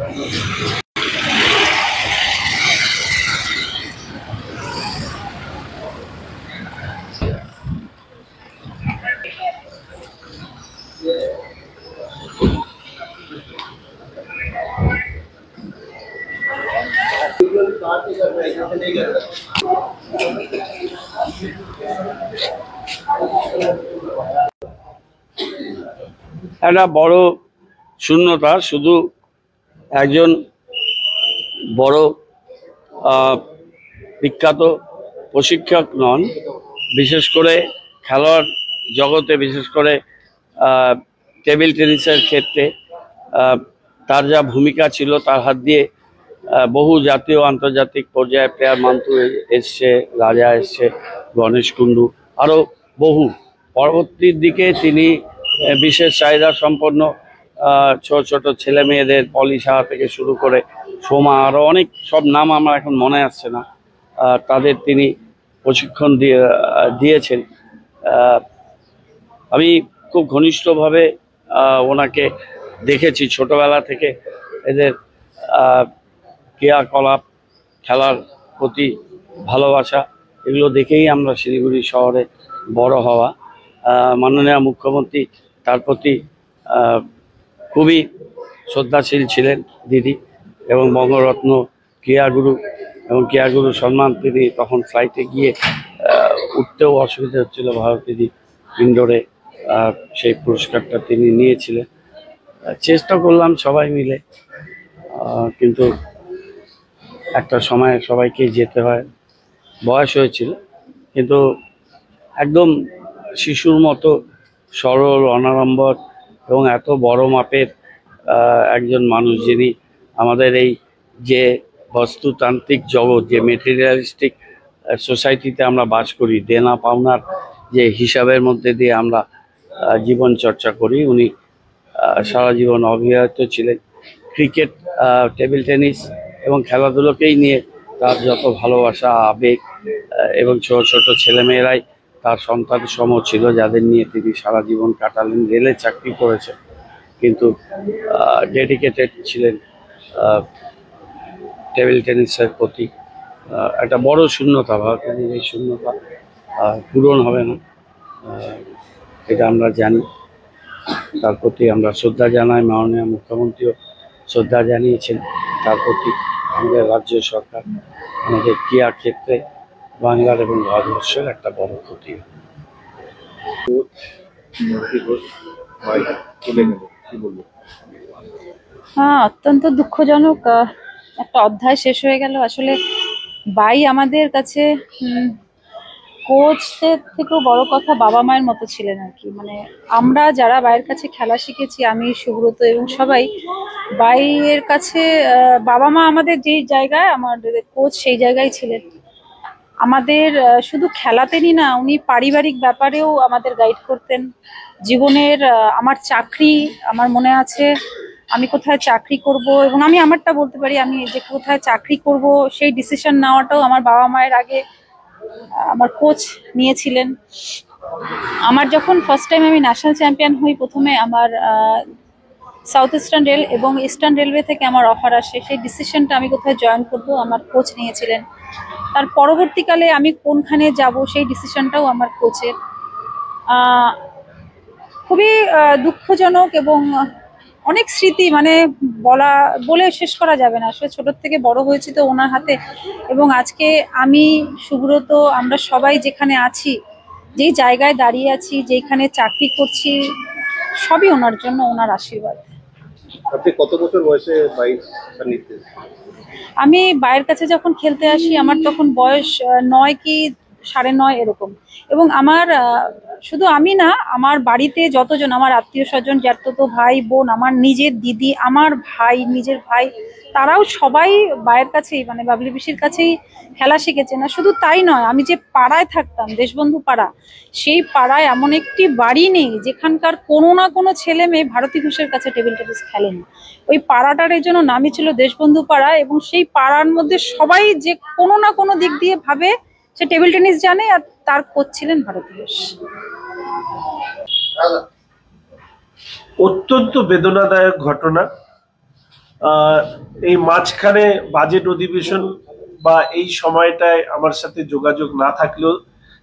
একটা বড় শূন্যতা, শুধু একজন বড় বিখ্যাত প্রশিক্ষক নন, বিশেষ করে খেলোয়াড় জগতে, বিশেষ করে টেবিল টেনিসের ক্ষেত্রে তার যা ভূমিকা ছিল, তার হাত দিয়ে বহু জাতীয় আন্তর্জাতিক পর্যায়ে প্লেয়ার মান্টু এসছে, রাজা এসছে, গণেশ কুন্ডু, আরও বহু। পরবর্তীর দিকে তিনি বিশেষ চাহিদা সম্পন্ন ছোট ছোট ছেলে মেয়েদের, পলিশা থেকে শুরু করে সোমা, আরও অনেক সব নাম আমার এখন মনে আসছে না, তাদের তিনি প্রশিক্ষণ দিয়েছেন। আমি খুব ঘনিষ্ঠভাবে ওনাকে দেখেছি ছোটবেলা থেকে। এদের ক্রিয়াকলাপ, খেলার প্রতি ভালোবাসা, এগুলো দেখেই আমরা শিলিগুড়ি শহরে বড় হওয়া। মাননীয় মুখ্যমন্ত্রী তার প্রতি খুবই শ্রদ্ধাশীল ছিলেন দিদি, এবং বঙ্গরত্ন ক্রীড়াগুরু এবং ক্রীড়াগুরু সম্মান তিনি তখন ফ্লাইটে গিয়ে উঠতেও অসুবিধা হচ্ছিল ভারতীয় ইন্ডোরে, সেই পুরস্কারটা তিনি নিয়েছিলেন। চেষ্টা করলাম সবাই মিলে, কিন্তু একটা সময় সবাইকে যেতে হয়, বয়স হয়েছিল, কিন্তু একদম শিশুর মতো সরল, অনাড়ম্বর এবং এত বড় মাপের একজন মানুষ, যিনি আমাদের এই যে বস্তুতান্ত্রিক জগৎ, যে মেটেরিয়ালিস্টিক সোসাইটিতে আমরা বাস করি, দেনা পাওনার যে হিসাবের মধ্যে দিয়ে আমরা জীবন চর্চা করি, উনি সারা জীবন অবিবাহিত ছিলেন। ক্রিকেট, টেবিল টেনিস এবং খেলাধুলোকেই নিয়ে তার যত ভালোবাসা, আবেগ, এবং ছোট ছোট ছেলেমেয়েরাই তার সন্তান সম ছিল, যাদের নিয়ে তিনি সারা জীবন কাটালেন। রেলে চাকরি করেছেন, কিন্তু ডেডিকেটেড ছিলেন টেবিল টেনিসের প্রতি। একটা বড় শূন্যতা, ভারতের এই শূন্যতা পূরণ হবে না, এটা আমরা জানি। তার প্রতি আমরা শ্রদ্ধা জানাই, মাননীয় মুখ্যমন্ত্রীও শ্রদ্ধা জানিয়েছেন তার প্রতি। আমাদের রাজ্য সরকার আমাদের ক্রীড়া ক্ষেত্রে বাংলার এবং ভারতবর্ষের একটা বড় ক্ষতি। হ্যাঁ, অত্যন্ত দুঃখজনক একটা অধ্যায় শেষ হয়ে গেল। আসলে বাই আমাদের কাছে কোচের থেকেও বড় কথা বাবা মায়ের মতো ছিলেন আর কি। মানে আমরা যারা বাইয়ের কাছে খেলা শিখেছি, আমি, সুব্রত এবং সবাই, বাইয়ের কাছে বাবা মা আমাদের যেই জায়গায়, আমাদের কোচ সেই জায়গায় ছিলেন। আমাদের শুধু খেলাতেনই না, উনি পারিবারিক ব্যাপারেও আমাদের গাইড করতেন। জীবনের আমার চাকরি, আমার মনে আছে আমি কোথায় চাকরি করব, এবং আমি আমারটা বলতে পারি, আমি যে কোথায় চাকরি করব সেই ডিসিশন নেওয়াটাও আমার বাবা মায়ের আগে আমার কোচ নিয়েছিলেন। আমার যখন ফার্স্ট টাইম আমি ন্যাশনাল চ্যাম্পিয়ন হই, প্রথমে আমার সাউথ ইস্টার্ন রেল এবং ইস্টার্ন রেলওয়ে থেকে আমার অফার আসে, সেই ডিসিশনটা আমি কোথায় জয়েন করব আমার কোচ নিয়েছিলেন। তার পরবর্তীকালে আমি কোনখানে যাব সেই ডিসিশনটাও আমার কোচের। খুবই দুঃখজনক এবং অনেক স্মৃতি, মানে বলে শেষ করা যাবে না। আসলে ছোট থেকে বড় হয়েছি তো ওনার হাতে, এবং আজকে আমি, সুব্রত, আমরা সবাই যেখানে আছি, যেই জায়গায় দাঁড়িয়ে আছি, যেখানে চাকরি করছি, সবই ওনার জন্য, ওনার আশীর্বাদ। আপনি কত বছর বয়সে আমি বাইরের কাছে যখন খেলতে আসি, আমার তখন বয়স 9 কি 9.5 এরকম। এবং আমার শুধু আমি না, আমার বাড়িতে যতজন আমার আত্মীয় স্বজন, জ্যাঠতো ভাই বোন, আমার নিজের দিদি, আমার ভাই, নিজের ভাই, তারাও সবাই বাইরের কাছেই, মানে বাবলি পিসির কাছেই খেলা শিখেছে। না শুধু তাই নয়, আমি যে পাড়ায় থাকতাম, দেশবন্ধু পাড়া, সেই পাড়ায় এমন একটি বাড়ি নেই যেখানকার কোনো না কোনো ছেলে মেয়ে ভারতী ঘোষের কাছে টেবিল টেনিস খেলেনি। ওই পাড়াটার এই জন্য নামই ছিল দেশবন্ধু পাড়া, এবং সেই পাড়ার মধ্যে সবাই যে কোনো না কোনো দিক দিয়ে ভাবে সে টেবিল টেনিস জানে, আর তার কোচ ছিলেন ভারতী ঘোষ। অত্যন্ত বেদনাদায়ক ঘটনা। এই মাঝখানে বাজেট অধিবেশন বা এই সময়টায় আমার সাথে যোগাযোগ না থাকলেও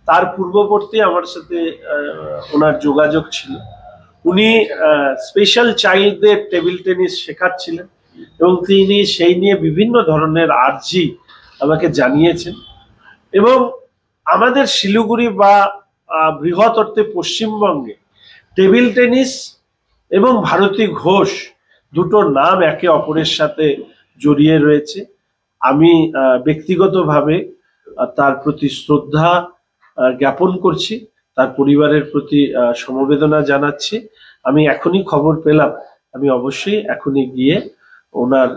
তার পূর্ববর্তী আমার সাথে ওনার যোগাযোগ ছিল। উনি স্পেশাল চাইল্ডদের টেবিল টেনিস শেখাচ্ছিলেন এবং তিনি সেই নিয়ে বিভিন্ন ধরনের আর্জি আমাকে জানিয়েছেন এবং আমাদের শিলিগুড়ি বা বৃহৎ অর্থে পশ্চিমবঙ্গে টেবিল টেনিস এবং ভারতী ঘোষ দুটো নাম একে অপরের সাথে জড়িয়ে রয়েছে। আমি ব্যক্তিগতভাবে তার প্রতি শ্রদ্ধা জ্ঞাপন করছি, তার পরিবারের প্রতি সমবেদনা জানাচ্ছি। আমি এখনই খবর পেলাম, আমি অবশ্যই এখনই গিয়ে ওনার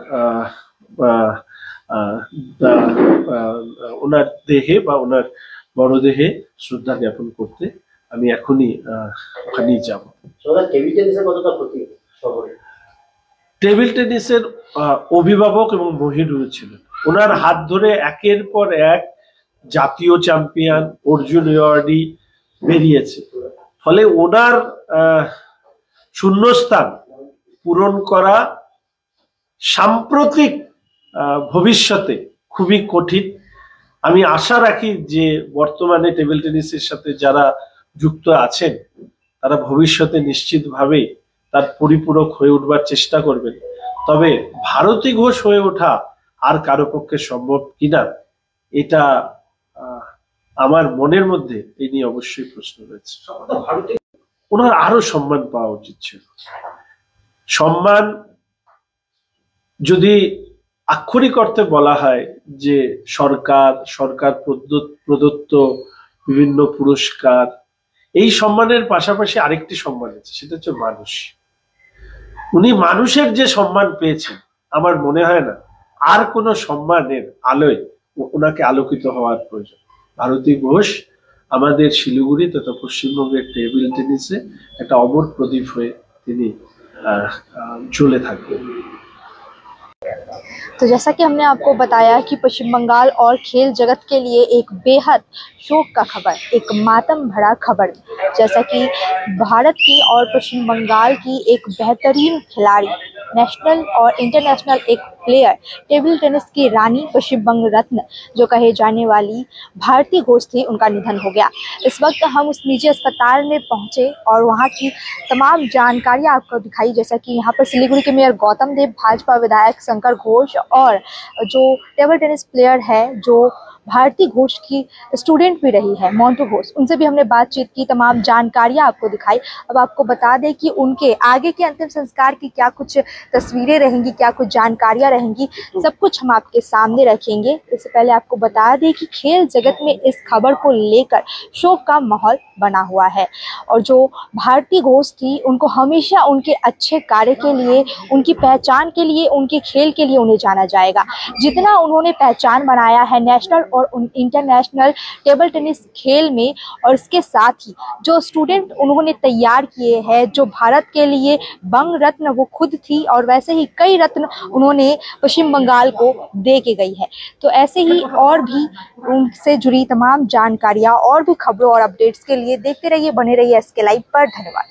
ওনার দেহে বা ওনার মরদেহে শ্রদ্ধা জ্ঞাপন করতে আমি এখনই ওখানেই যাব। টেবিল টেনিসের অভিভাবক এবং মহিরুল ছিলেন। ওনার হাত ধরে একের পর এক জাতীয় চ্যাম্পিয়ন, অর্জুন অ্যাওয়ার্ডি বেরিয়েছে। ফলে ওনার শূন্যস্থান পূরণ করা সাম্প্রতিক ভবিষ্যতে খুবই কঠিন। আমি আশা রাখি যে বর্তমানে টেবিল টেনিসের সাথে যারা যুক্ত আছেন তারা ভবিষ্যতে নিশ্চিতভাবেই তার পরিপূরক হয়ে উঠবার চেষ্টা করবেন। তবে ভারতী ঘোষ হয়ে ওঠা আর কারো পক্ষে সম্ভব কিনা এটা আমার মনের মধ্যে এই নিয়ে অবশ্যই প্রশ্ন রয়েছে। ওনার আরো সম্মান পাওয়া উচিত ছিল। সম্মান যদি আক্ষরিক অর্থে বলা হয় যে সরকার প্রদত্ত বিভিন্ন পুরস্কার, এই সম্মানের পাশাপাশি আরেকটি সম্মান আছে, সেটা হচ্ছে মানুষ। উনি মানুষের যে সম্মান পেয়েছেন আমার মনে হয় না আর কোনো সম্মানের আলোয় ওনাকে আলোকিত হওয়ার প্রয়োজন। ভারতী ঘোষ আমাদের শিলিগুড়ি তথা পশ্চিমবঙ্গের টেবিল টেনিসে একটা অমর প্রদীপ হয়ে তিনি জ্বলে থাকবেন। तो जैसा कि हमने आपको बताया कि पश्चिम बंगाल और खेल जगत के लिए एक बेहद शोक का खबर, एक मातम भरा खबर, जैसा कि भारत की और पश्चिम बंगाल की एक बेहतरीन खिलाड़ी, नेशनल और इंटरनेशनल एक प्लेयर, टेबल टेनिस की रानी, पश्चिम बंग रत्न जो कहे जाने वाली भारती घोष थी, उनका निधन हो गया। इस वक्त हम उस निजी अस्पताल में पहुंचे और वहां की तमाम जानकारियां आपको दिखाई, जैसा कि यहाँ पर सिलीगुड़ी के मेयर गौतम देव, भाजपा विधायक शंकर घोष और जो टेबल टेनिस प्लेयर है जो भारती घोष की स्टूडेंट भी रही है मोंटू घोष, उनसे भी हमने बातचीत की, तमाम जानकारियां आपको दिखाई। अब आपको बता दें कि उनके आगे के अंतिम संस्कार की क्या कुछ तस्वीरें रहेंगी, क्या कुछ जानकारियां रहेंगी, सब कुछ हम आपके सामने रखेंगे। इससे पहले आपको बता दें कि खेल जगत में इस खबर को लेकर शोक का माहौल बना हुआ है और जो भारती घोष थी उनको हमेशा उनके अच्छे कार्य के लिए, उनकी पहचान के लिए, उनके खेल के लिए उन्हें जाना जाएगा। जितना उन्होंने पहचान बनाया है नेशनल और इंटरनेशनल टेबल टेनिस खेल में, और इसके साथ ही जो स्टूडेंट उन्होंने तैयार किए हैं, जो भारत के लिए बंग रत्न वो खुद थी और वैसे ही कई रत्न उन्होंने पश्चिम बंगाल को दे के गई है। तो ऐसे ही और भी उनसे जुड़ी तमाम जानकारियां और भी खबरों और अपडेट्स के लिए देखते रहिए, बने रहिए SK लाइव पर। धन्यवाद।